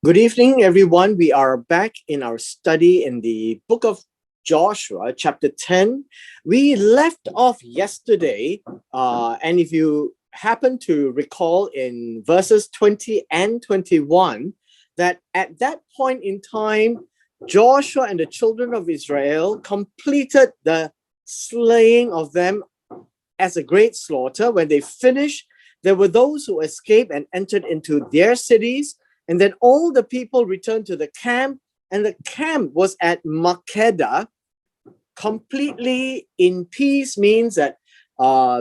Good evening, everyone. We are back in our study in the book of Joshua, chapter 10. We left off yesterday, and if you happen to recall in verses 20 and 21, that at that point in time, Joshua and the children of Israel completed the slaying of them as a great slaughter. When they finished, there were those who escaped and entered into their cities. And then all the people returned to the camp, and the camp was at Makkedah, completely in peace, means that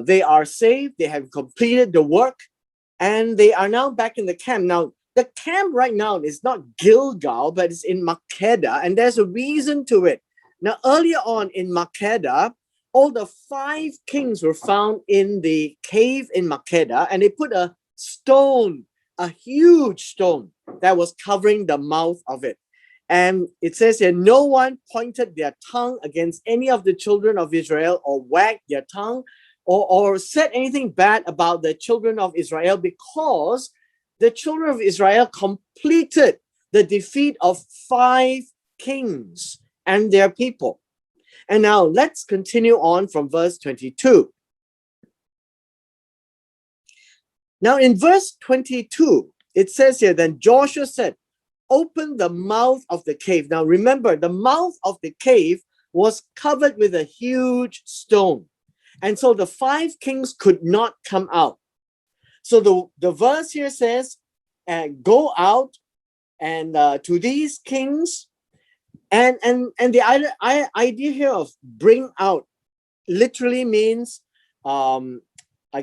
they are safe, they have completed the work, and they are now back in the camp. Now, the camp right now is not Gilgal, but it's in Makkedah, and there's a reason to it. Now, earlier on in Makkedah, all the 5 kings were found in the cave in Makkedah, and they put a stone, a huge stone that was covering the mouth of it. And it says here, no one pointed their tongue against any of the children of Israel or wagged their tongue or said anything bad about the children of Israel, because the children of Israel completed the defeat of 5 kings and their people. And now let's continue on from verse 22. Now in verse 22, it says here, then Joshua said, open the mouth of the cave. Now remember, the mouth of the cave was covered with a huge stone. And so the 5 kings could not come out. So the verse here says, go out and to these kings. And the idea here of bring out literally means, I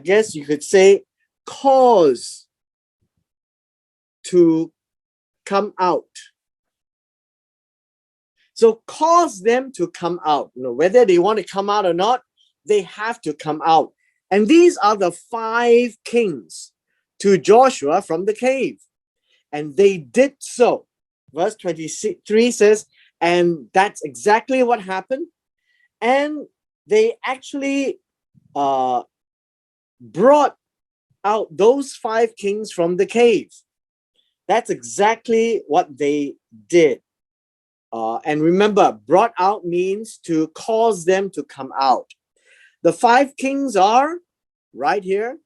guess you could say, cause to come out. So cause them to come out. Whether they want to come out or not, they have to come out. And these are the 5 kings to Joshua from the cave. And they did so. Verse 23 says, and that's exactly what happened. And they actually brought out those 5 kings from the cave. That's exactly what they did. And remember, brought out means to cause them to come out. The 5 kings are right here.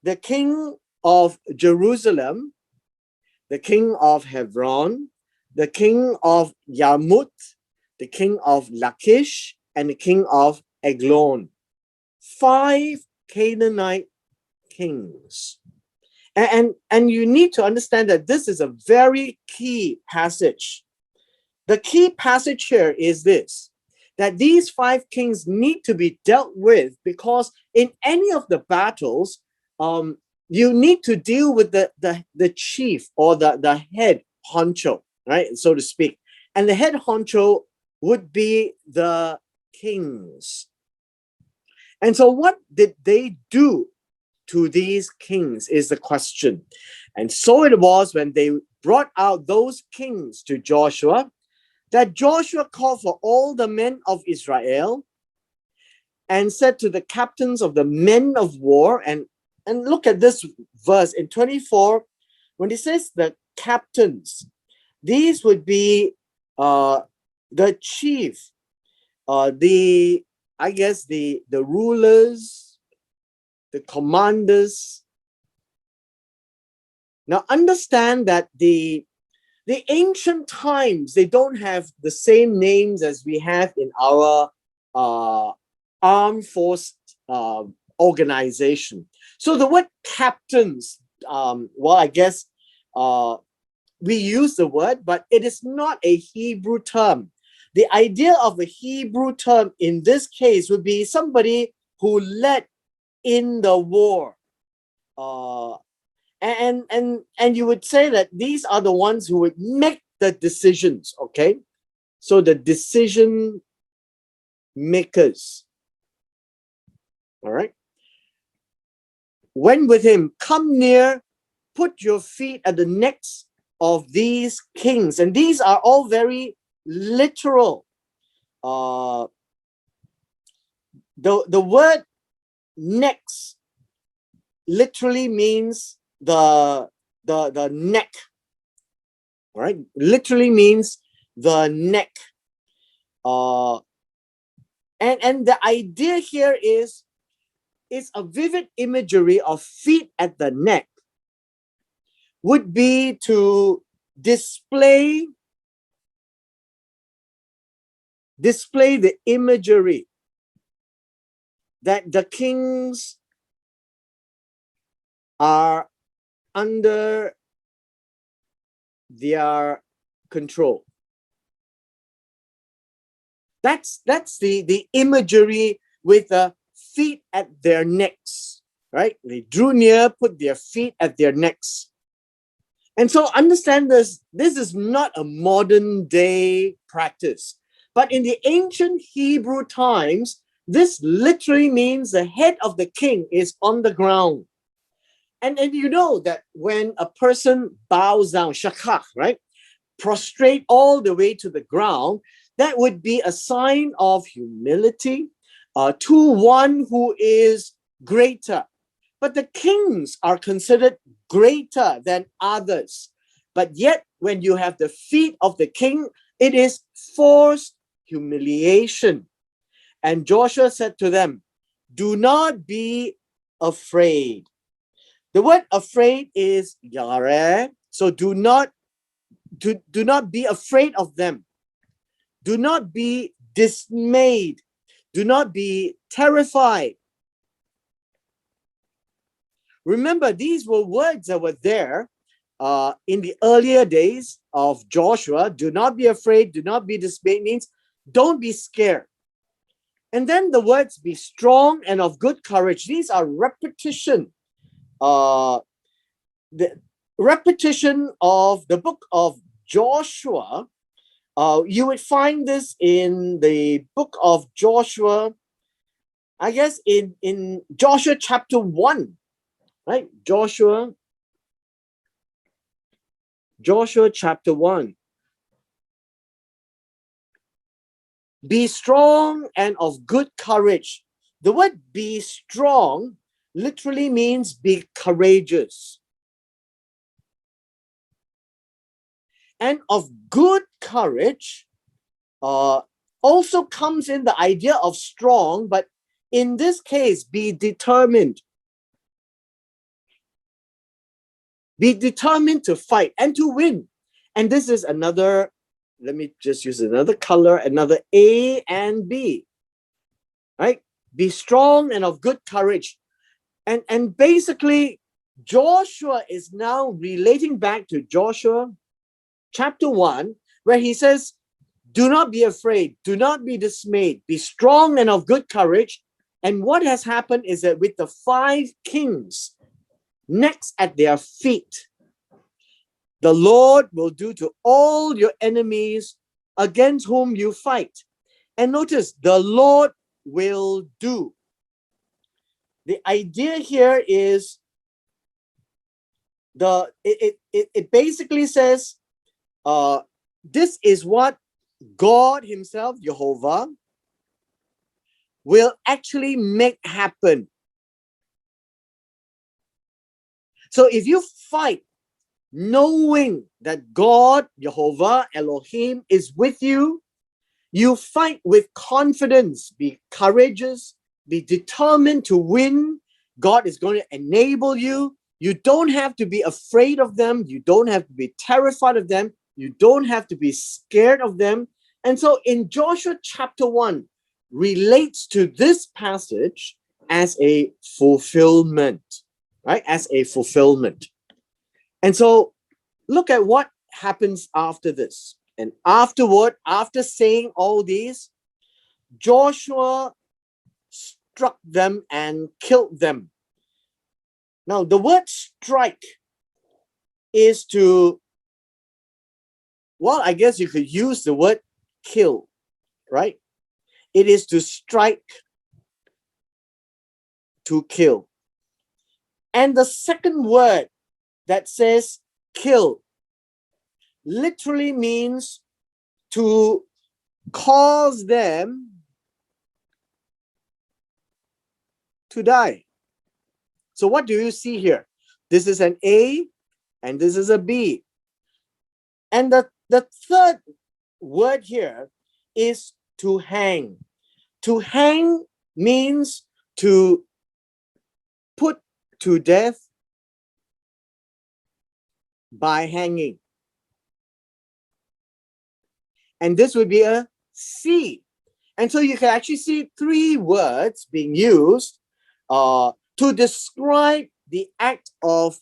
The king of Jerusalem, the king of Hebron, the king of Yarmouth, the king of Lachish, and the king of Eglon. 5 Canaanite kings. And you need to understand that this is a very key passage. The key passage here is this, that these 5 kings need to be dealt with, because in any of the battles, you need to deal with the chief or the head honcho, right, so to speak. And the head honcho would be the kings. And so what did they do to these kings is the question. And so it was when they brought out those kings to Joshua, that Joshua called for all the men of Israel and said to the captains of the men of war, and look at this verse in 24, when it says the captains, these would be the chief, the rulers, the commanders. Now understand that the ancient times, they don't have the same names as we have in our armed force organization. So the word captains, we use the word, but it is not a Hebrew term. The idea of a Hebrew term in this case would be somebody who led in the war. And you would say that these are the ones who would make the decisions, okay? So the decision makers. All right. Went with him, come near, put your feet at the necks of these kings. And these are all very literal. The word necks literally means the the neck. All right, literally means the neck. And the idea here is a vivid imagery of feet at the neck would be to display the imagery that the kings are under their control. That's the imagery with the feet at their necks, right? They drew near, put their feet at their necks. And so understand this is not a modern day practice. But in the ancient Hebrew times, this literally means the head of the king is on the ground. And you know that when a person bows down, shakach, right? Prostrate all the way to the ground, that would be a sign of humility to one who is greater. But the kings are considered greater than others. But yet, when you have the feet of the king, it is forced humiliation. And Joshua said to them, do not be afraid. The word afraid is yareh. So do not be afraid of them. Do not be dismayed. Do not be terrified. Remember, these were words that were there in the earlier days of Joshua. Do not be afraid. Do not be dismayed means don't be scared. And then the words be strong and of good courage. These are repetition. The repetition of the book of Joshua. You would find this in the book of Joshua, I guess in Joshua chapter 1, right? Joshua chapter 1. Be strong and of good courage. The word be strong literally means be courageous. And of good courage also comes in the idea of strong, but in this case, be determined. Be determined to fight and to win. And this is another, let me just use another color, another A and B. Right? Be strong and of good courage. And basically, Joshua is now relating back to Joshua chapter 1, where he says, do not be afraid, do not be dismayed, be strong and of good courage. And what has happened is that with the 5 kings next at their feet, the Lord will do to all your enemies against whom you fight. And notice, the Lord will do. The idea here is it basically says this is what God himself, Jehovah, will actually make happen. So if you fight knowing that God, Jehovah, Elohim is with you, you fight with confidence, be courageous, be determined to win. God is going to enable you. You don't have to be afraid of them. You don't have to be terrified of them. You don't have to be scared of them. And so in Joshua chapter 1 relates to this passage as a fulfillment, right? As a fulfillment. And so look at what happens after this. And afterward, after saying all these, Joshua struck them and killed them. Now, the word strike is to, well, I guess you could use the word kill, right? It is to strike, to kill. And the second word that says kill literally means to cause them to die. So what do you see here? This is an A And this is a B. And the third word here is to hang. To hang means to put to death by hanging. And this would be a C. And so you can actually see three words being used to describe the act of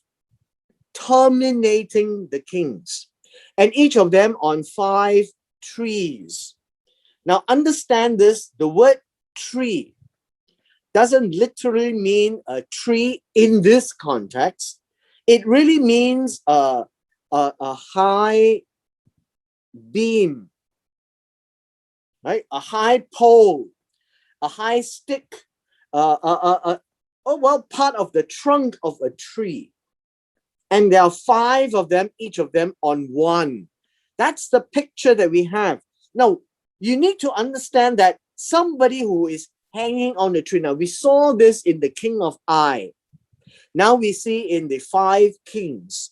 terminating the kings. And each of them on 5 trees. Now understand this, the word tree doesn't literally mean a tree in this context. It really means a high beam, right? A high pole, a high stick, part of the trunk of a tree. And there are 5 of them, each of them on one. That's the picture that we have. Now, you need to understand that somebody who is hanging on the tree. Now, we saw this in the King of Ai. Now we see in the 5 kings.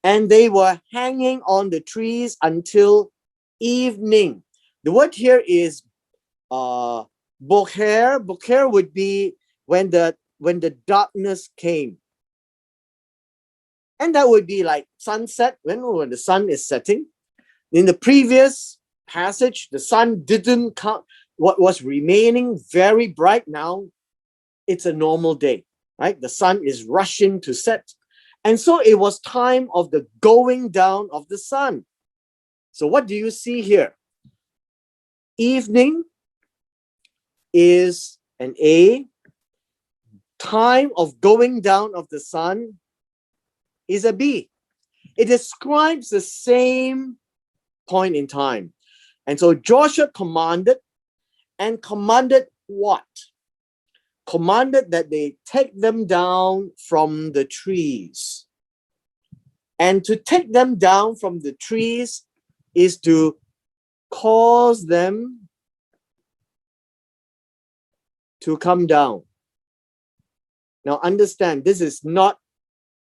And they were hanging on the trees until evening. The word here is boker. Boker would be when the darkness came. And that would be like sunset, when the sun is setting. In the previous passage, the sun didn't come. What was remaining very bright now, it's a normal day, right? The sun is rushing to set. And so it was time of the going down of the sun. So what do you see here? Evening is an A. Time of going down of the sun is a B. It describes the same point in time. And so Joshua commanded what? Commanded that they take them down from the trees. And to take them down from the trees is to cause them to come down. Now understand, this is not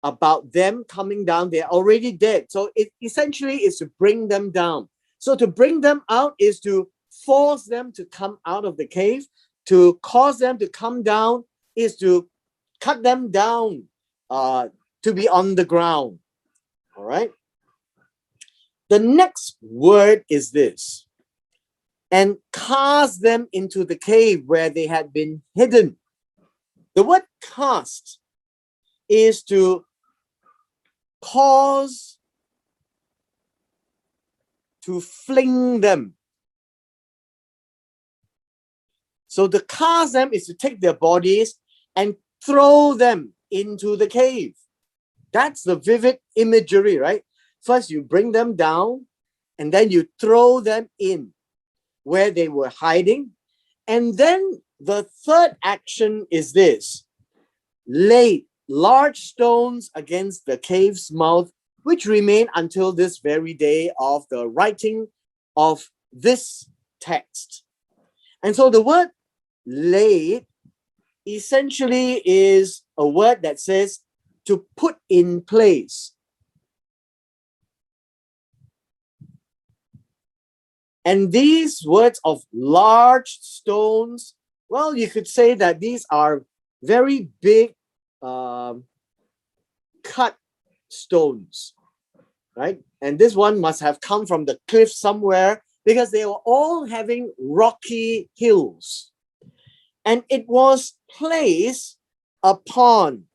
about them coming down. They're already dead. So it essentially is to bring them down. So to bring them out is to force them to come out of the cave. To cause them to come down is to cut them down to be on the ground. All right. The next word is this. And cast them into the cave where they had been hidden. The word cast is to cause to fling them. So to cast them is to take their bodies and throw them into the cave. That's the vivid imagery, right? First you bring them down and then you throw them in where they were hiding. And then the third action is this. Lay large stones against the cave's mouth, which remain until this very day of the writing of this text. And so the word laid essentially is a word that says to put in place. And these words of large stones, well, you could say that these are very big cut stones, right? And this one must have come from the cliff somewhere because they were all having rocky hills. And it was placed upon.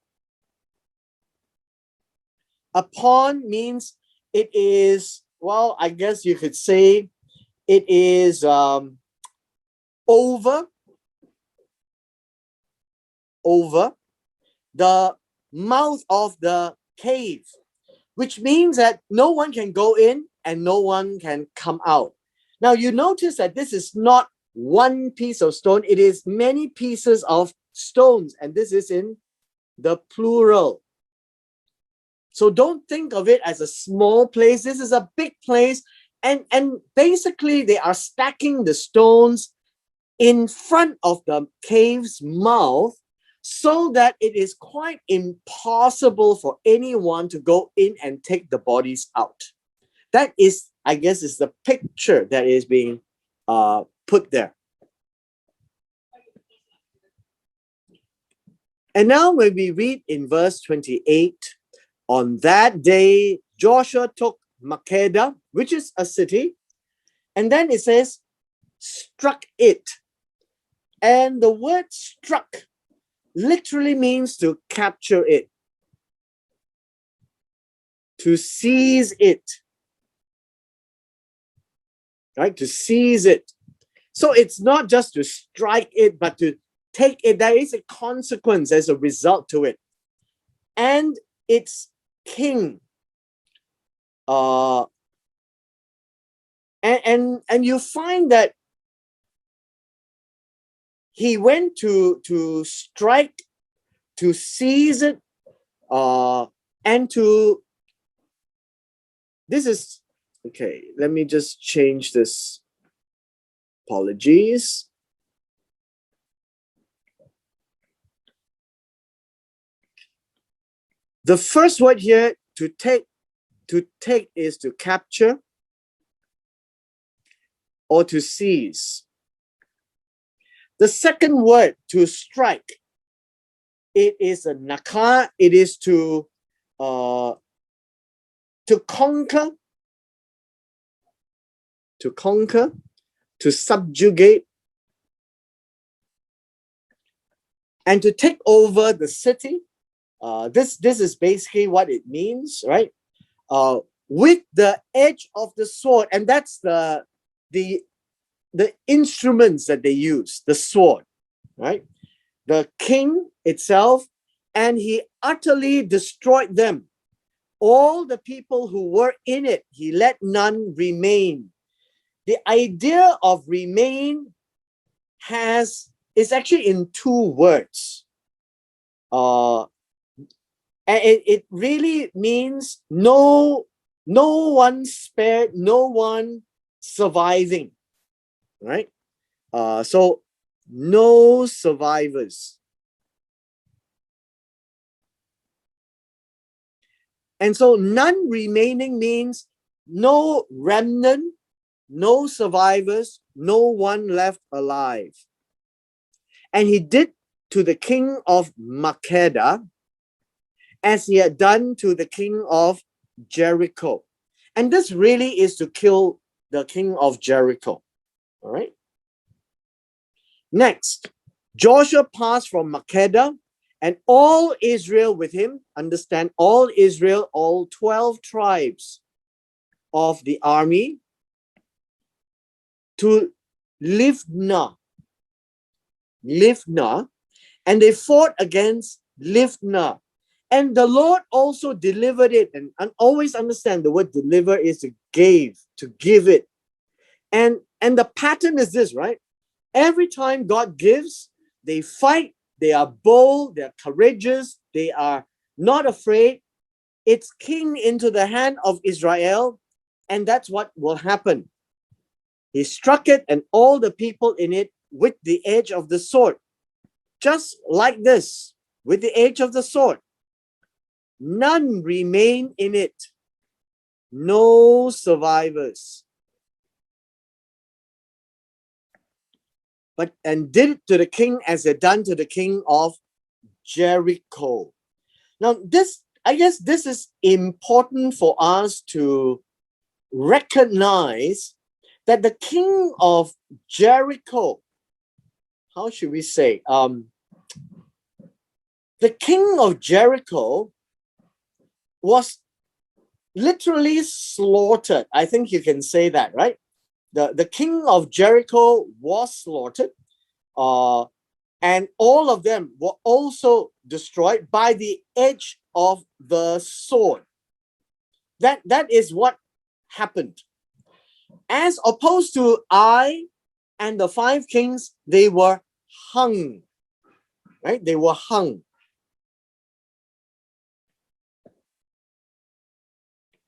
Upon means it is, well, I guess you could say it is over the mouth of the cave, which means that no one can go in and no one can come out. Now you notice that this is not one piece of stone, it is many pieces of stones, and this is in the plural. So don't think of it as a small place. This is a big place, and basically they are stacking the stones in front of the cave's mouth so that it is quite impossible for anyone to go in and take the bodies out. That is, I guess, is the picture that is being put there. And now when we read in verse 28, on that day, Joshua took Makkedah, which is a city, and then it says, struck it. And the word struck literally means to capture it, to seize it, right? To seize it. So it's not just to strike it, but to take it. There is a consequence as a result to it. And its king. And you find that he went to strike, to seize it, and to, this is, okay, let me just change this. Apologies. The first word here, to take is to capture or to seize. The second word, to strike, it is a nakah. It is to conquer, to subjugate, and to take over the city. This is basically what it means, right? With the edge of the sword, and that's the instruments that they use, the sword, right? The king itself, and he utterly destroyed them. All the people who were in it, he let none remain. The idea of remain is actually in two words. And it really means no one spared, no one surviving, right? So no survivors. And so none remaining means no remnant, no survivors, no one left alive. And he did to the king of Makkedah as he had done to the king of Jericho. And this really is to kill the king of Jericho. All right. Next, Joshua passed from Makkedah, and all Israel with him, understand, all Israel, all 12 tribes of the army, to Livnah, and they fought against Livnah. And the Lord also delivered it. And always understand the word deliver is to give it. And the pattern is this, right? Every time God gives, they fight, they are bold, they are courageous, they are not afraid. It's king into the hand of Israel, and that's what will happen. He struck it and all the people in it with the edge of the sword. Just like this, with the edge of the sword. None remain in it. No survivors. And did it to the king as they done to the king of Jericho. Now, I guess this is important for us to recognize that the king of Jericho, how should we say? The king of Jericho was literally slaughtered. I think you can say that, right? The king of Jericho was slaughtered, and all of them were also destroyed by the edge of the sword. That is what happened. As opposed to Ai and the 5 kings, they were hung, right? They were hung.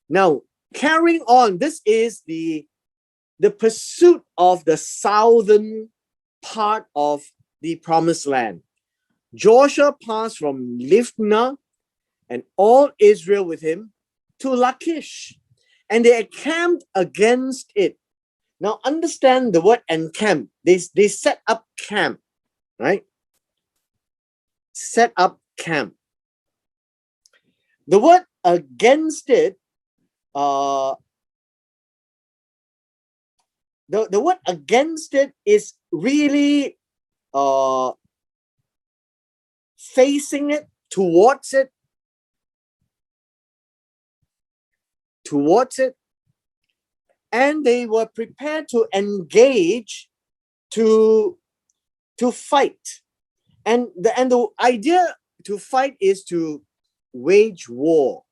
Now, carrying on, this is the pursuit of the southern part of the promised land. Joshua passed from Libnah and all Israel with him to Lachish, and they encamped against it. Now understand the word encamp. They set up camp, right? Set up camp. The word against it, the word against it is really facing it, towards it, and they were prepared to engage, to fight. And the idea to fight is to wage war.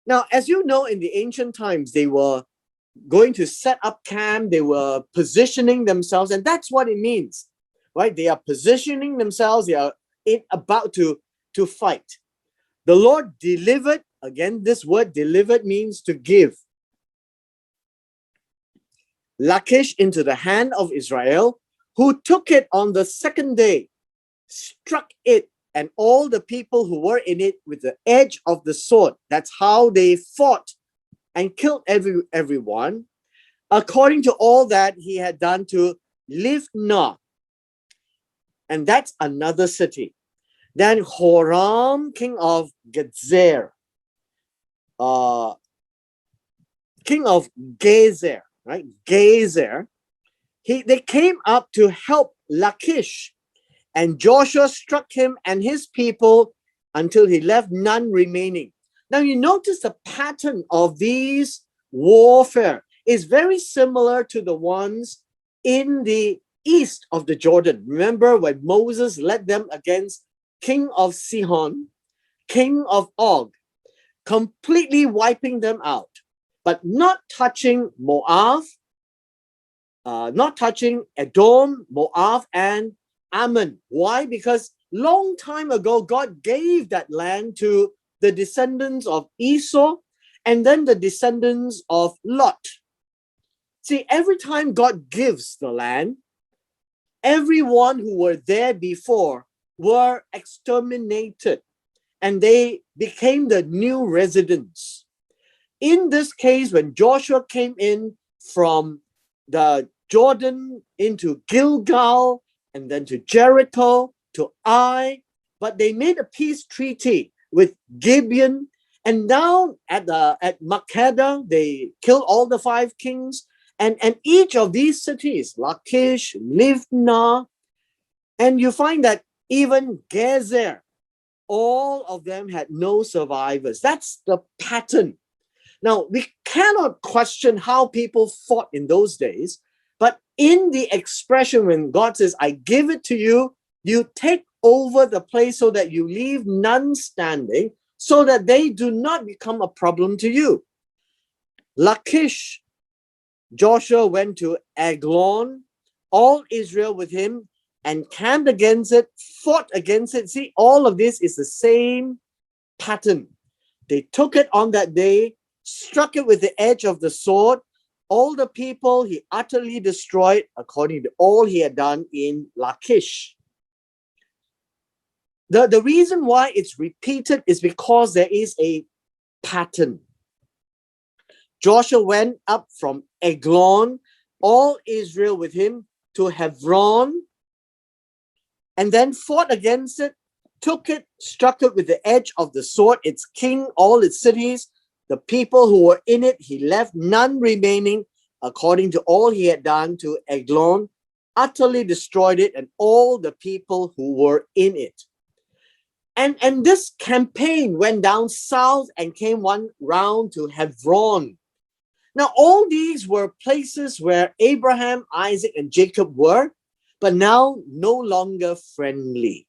Now, as you know, in the ancient times, they were going to set up camp, they were positioning themselves, and that's what it means, right? They are positioning themselves, they are about to fight. The Lord delivered, again, this word delivered means to give, Lachish into the hand of Israel, who took it on the second day, struck it and all the people who were in it with the edge of the sword. That's how they fought and killed everyone, according to all that he had done to Libnah. And that's another city. Then Horam, king of Gezer, king of Gezer, right? Gezer, they came up to help Lachish, and Joshua struck him and his people until he left none remaining. Now you notice the pattern of these warfare is very similar to the ones in the east of the Jordan. Remember when Moses led them against king of Sihon, king of Og, completely wiping them out, but not touching Moab, not touching Edom, Moab, and Ammon. Why? Because long time ago, God gave that land to the descendants of Esau and then the descendants of Lot. See, every time God gives the land, everyone who were there before were exterminated and they became the new residents. In this case, when Joshua came in from the Jordan into Gilgal and then to Jericho, to Ai, but they made a peace treaty with Gibeon, and now at Makkedah, they killed all the 5 kings, and each of these cities, Lachish, Libnah, and you find that even Gezer, all of them had no survivors. That's the pattern. Now, we cannot question how people fought in those days, but in the expression when God says, I give it to you, you take over the place so that you leave none standing, so that they do not become a problem to you. Lachish, Joshua went to Eglon, all Israel with him, and camped against it, fought against it. See, all of this is the same pattern. They took it on that day, struck it with the edge of the sword. All the people he utterly destroyed according to all he had done in Lachish. The reason why it's repeated is because there is a pattern. Joshua went up from Eglon, all Israel with him, to Hebron, and then fought against it, took it, struck it with the edge of the sword, its king, all its cities, the people who were in it, he left none remaining, according to all he had done to Eglon, utterly destroyed it, and all the people who were in it. And this campaign went down south and came one round to Hebron. Now, all these were places where Abraham, Isaac, and Jacob were, but now no longer friendly.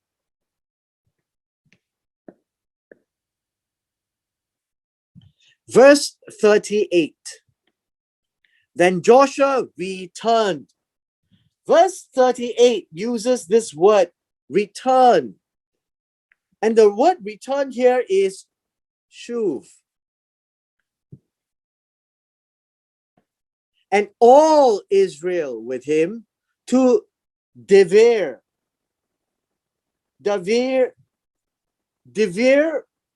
Verse 38. Then Joshua returned. Verse 38 uses this word, return. And the word return here is shuv. And all Israel with him to Dever. Devir,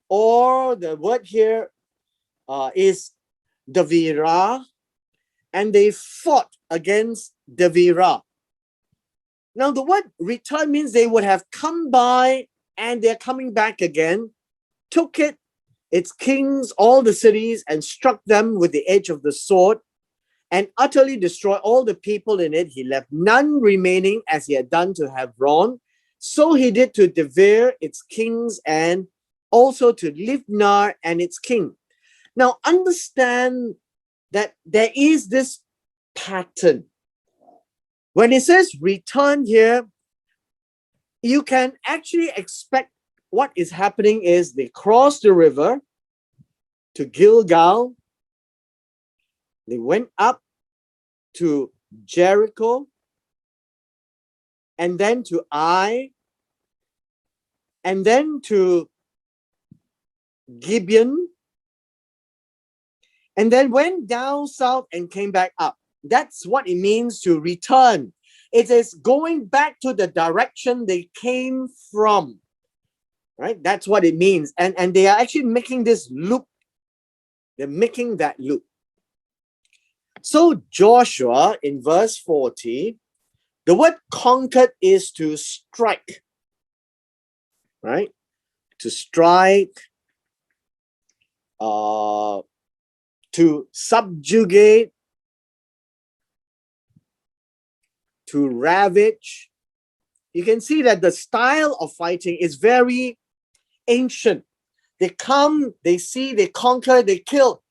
or the word here is Devira, and they fought against Devira. Now, the word return means they would have come by and they're coming back again, took it, its kings, all the cities, and struck them with the edge of the sword, and utterly destroyed all the people in it. He left none remaining, as he had done to Hebron. So he did to Devir, its kings, and also to Libnah and its king. Now, understand that there is this pattern. When it says return here, you can actually expect what is happening is they crossed the river to Gilgal. They went up to Jericho, and then to Ai, and then to Gibeon, and then went down south and came back up. That's what it means to return. It is going back to the direction they came from, right? That's what it means. And they are actually making this loop. They're making that loop. So Joshua, in verse 40, the word conquered is to strike, right? To strike, to subjugate, to ravage. You can see that the style of fighting is very ancient. They come, they see, they conquer, they kill,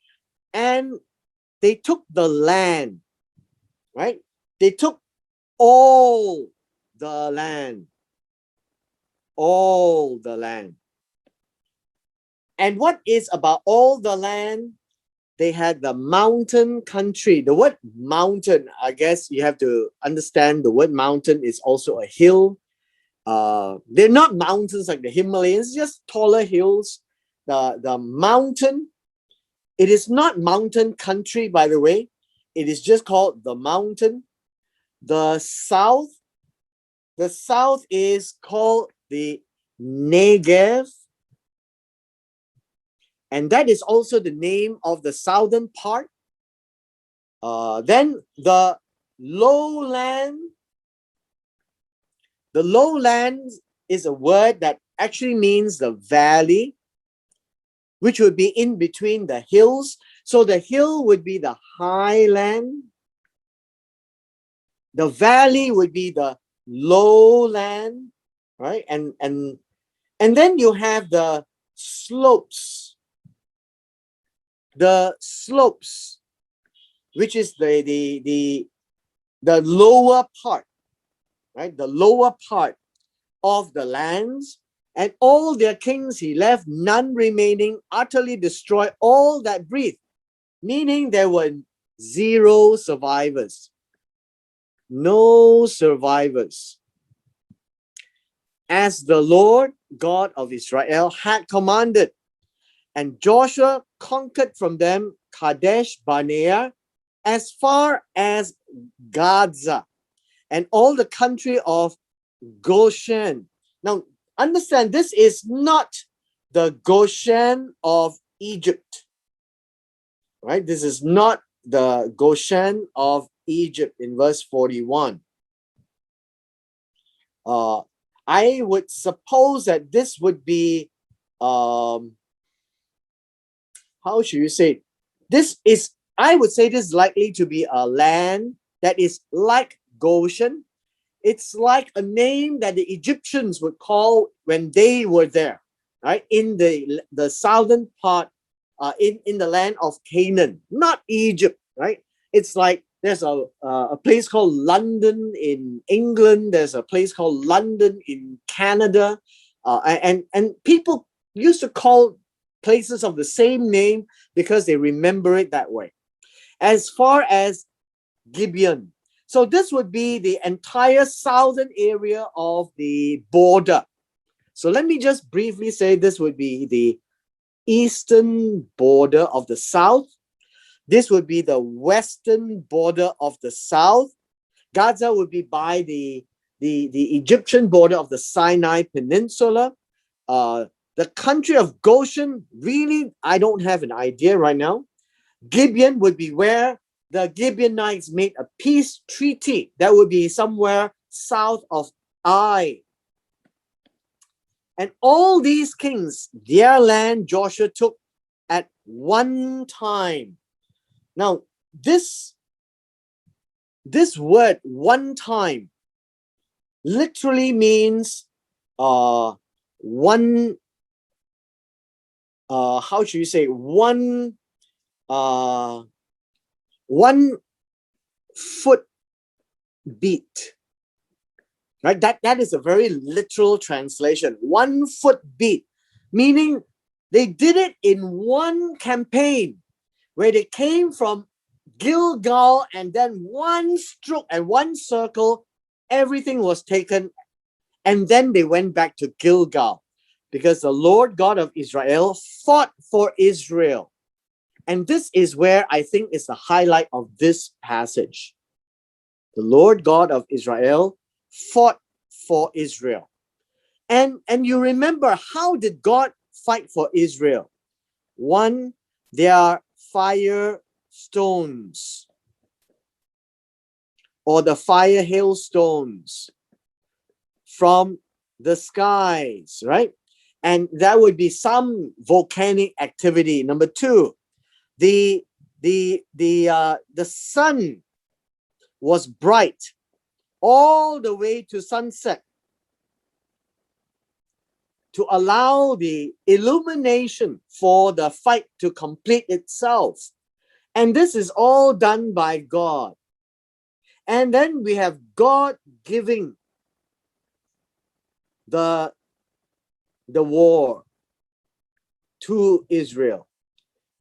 and they took the land, right? They took all the land. All the land. And what is about all the land? They had the mountain country. The word mountain, I guess you have to understand the word mountain is also a hill. They're not mountains like the Himalayas, just taller hills. The mountain, it is not mountain country, by the way. It is just called the mountain. The south is called the Negev. And that is also the name of the southern part. Then the lowland. The lowland is a word that actually means the valley, which would be in between the hills. So the hill would be the highland. The valley would be the lowland, right? And then you have the slopes. The slopes, which is the lower part, right? The lower part of the lands, and all their kings he left, none remaining, utterly destroyed all that breathed, meaning there were zero survivors. No survivors. As the Lord God of Israel had commanded. And Joshua conquered from them Kadesh Barnea as far as Gaza and all the country of Goshen. Now, understand, this is not the Goshen of Egypt, right? This is not the Goshen of Egypt in verse 41. I would suppose that this would be how should you say it? I would say this is likely to be a land that is like Goshen. It's like a name that the Egyptians would call when they were there, right? In the southern part, in the land of Canaan, not Egypt, right? It's like there's a place called London in England. There's a place called London in Canada, and people used to call places of the same name because they remember it that way. As far as Gibeon, so this would be the entire southern area of the border. So let me just briefly say this would be the eastern border of the south. This would be the western border of the south. Gaza would be by the the Egyptian border of the Sinai Peninsula. The country of Goshen, really, I don't have an idea right now. Gibeon would be where the Gibeonites made a peace treaty. That would be somewhere south of Ai. And all these kings, their land Joshua took at one time. Now, this word one time literally means one how should you say one foot beat, right? That is a very literal translation. 1 foot beat, meaning they did it in one campaign where they came from Gilgal, and then one stroke and one circle, everything was taken, and then they went back to Gilgal because the Lord God of Israel fought for Israel. And this is where I think is the highlight of this passage. The Lord God of Israel fought for Israel. And you remember, how did God fight for Israel? One, there are fire stones, or the fire hailstones from the skies, right? And that would be some volcanic activity. Number two, the sun was bright all the way to sunset to allow the illumination for the fight to complete itself. And this is all done by God. And then we have God giving the war to Israel,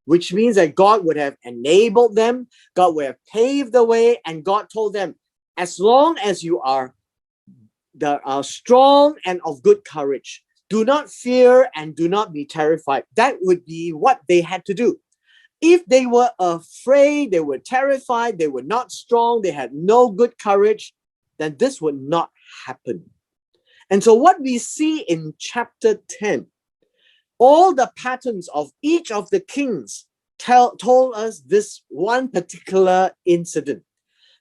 which means that God would have enabled them, God would have paved the way, and God told them, as long as you are strong and of good courage, do not fear and do not be terrified. That would be what they had to do. If they were afraid, they were terrified, they were not strong, they had no good courage, then this would not happen. And so what we see in chapter 10, all the patterns of each of the kings told us this one particular incident,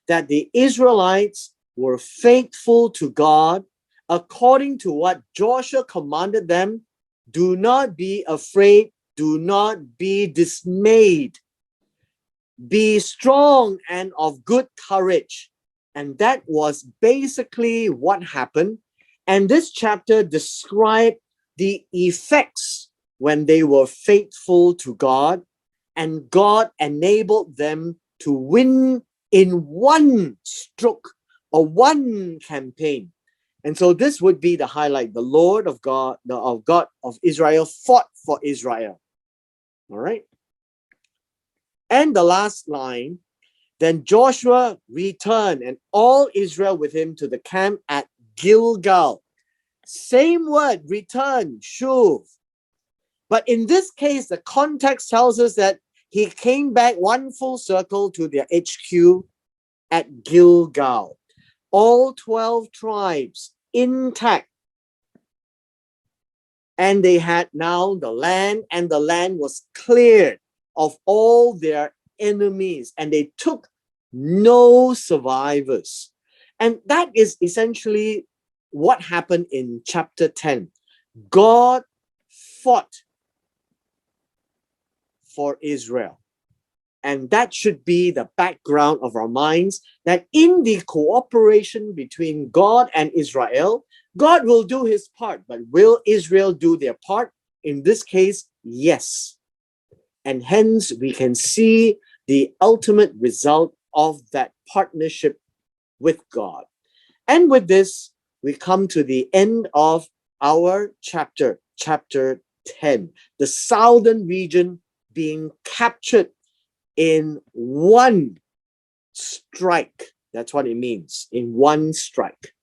that the Israelites were faithful to God according to what Joshua commanded them. Do not be afraid. Do not be dismayed. Be strong and of good courage. And that was basically what happened. And this chapter described the effects when they were faithful to God, and God enabled them to win in one stroke or one campaign. And so this would be the highlight. The Lord of God, the God of Israel fought for Israel. All right. And the last line, then Joshua returned and all Israel with him to the camp at Gilgal. Same word, return, shuv. But in this case, the context tells us that he came back one full circle to their HQ at Gilgal. All 12 tribes intact. And they had now the land, and the land was cleared of all their enemies, and they took no survivors. And that is essentially what happened in chapter 10. God fought for Israel. And that should be the background of our minds, that in the cooperation between God and Israel, God will do his part, but will Israel do their part? In this case, yes. And hence we can see the ultimate result of that partnership with God. And with this, we come to the end of our chapter 10, the southern region being captured in one strike. That's what it means, in one strike.